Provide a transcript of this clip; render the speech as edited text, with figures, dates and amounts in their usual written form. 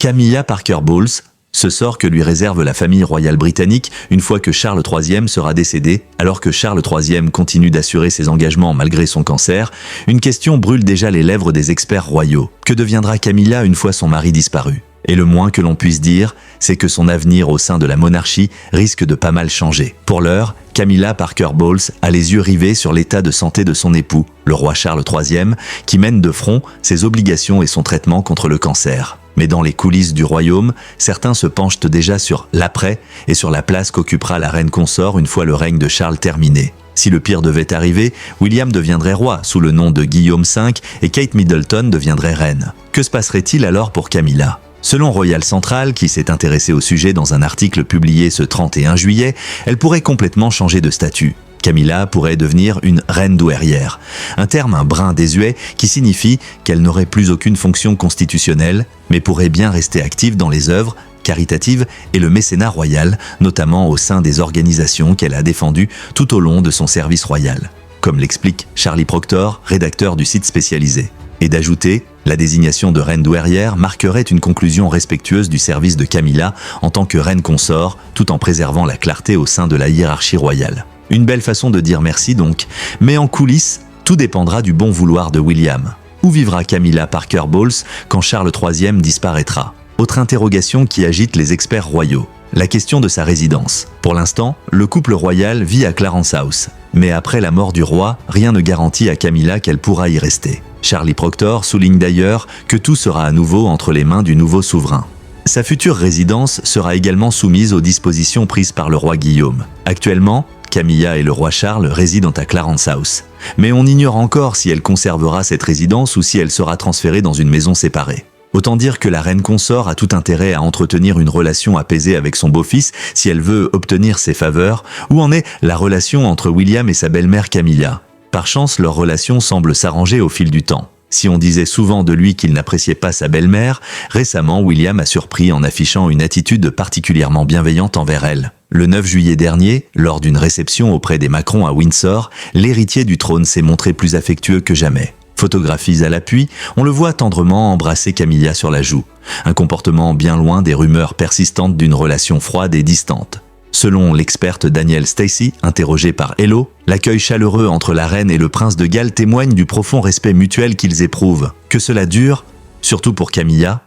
Camilla Parker Bowles, ce sort que lui réserve la famille royale britannique une fois que Charles III sera décédé, alors que Charles III continue d'assurer ses engagements malgré son cancer, une question brûle déjà les lèvres des experts royaux. Que deviendra Camilla une fois son mari disparu? Et le moins que l'on puisse dire, c'est que son avenir au sein de la monarchie risque de pas mal changer. Pour l'heure, Camilla Parker Bowles a les yeux rivés sur l'état de santé de son époux, le roi Charles III, qui mène de front ses obligations et son traitement contre le cancer. Mais dans les coulisses du royaume, certains se penchent déjà sur l'après et sur la place qu'occupera la reine consort une fois le règne de Charles terminé. Si le pire devait arriver, William deviendrait roi sous le nom de Guillaume V et Kate Middleton deviendrait reine. Que se passerait-il alors pour Camilla ? Selon Royal Central, qui s'est intéressé au sujet dans un article publié ce 31 juillet, elle pourrait complètement changer de statut. Camilla pourrait devenir une reine douairière, un terme un brin désuet qui signifie qu'elle n'aurait plus aucune fonction constitutionnelle, mais pourrait bien rester active dans les œuvres caritatives et le mécénat royal, notamment au sein des organisations qu'elle a défendues tout au long de son service royal, comme l'explique Charlie Proctor, rédacteur du site spécialisé. Et d'ajouter, la désignation de reine douairière marquerait une conclusion respectueuse du service de Camilla en tant que reine consort, tout en préservant la clarté au sein de la hiérarchie royale. Une belle façon de dire merci donc, mais en coulisses, tout dépendra du bon vouloir de William. Où vivra Camilla Parker Bowles quand Charles III disparaîtra? Autre interrogation qui agite les experts royaux. La question de sa résidence. Pour l'instant, le couple royal vit à Clarence House. Mais après la mort du roi, rien ne garantit à Camilla qu'elle pourra y rester. Charlie Proctor souligne d'ailleurs que tout sera à nouveau entre les mains du nouveau souverain. Sa future résidence sera également soumise aux dispositions prises par le roi Guillaume. Actuellement, Camilla et le roi Charles résident à Clarence House. Mais on ignore encore si elle conservera cette résidence ou si elle sera transférée dans une maison séparée. Autant dire que la reine consort a tout intérêt à entretenir une relation apaisée avec son beau-fils si elle veut obtenir ses faveurs. Où en est la relation entre William et sa belle-mère Camilla? Par chance, leur relation semble s'arranger au fil du temps. Si on disait souvent de lui qu'il n'appréciait pas sa belle-mère, récemment William a surpris en affichant une attitude particulièrement bienveillante envers elle. Le 9 juillet dernier, lors d'une réception auprès des Macron à Windsor, l'héritier du trône s'est montré plus affectueux que jamais. Photographies à l'appui, on le voit tendrement embrasser Camilla sur la joue. Un comportement bien loin des rumeurs persistantes d'une relation froide et distante. Selon l'experte Danielle Stacey, interrogée par Hello, l'accueil chaleureux entre la reine et le prince de Galles témoigne du profond respect mutuel qu'ils éprouvent. Que cela dure, surtout pour Camilla,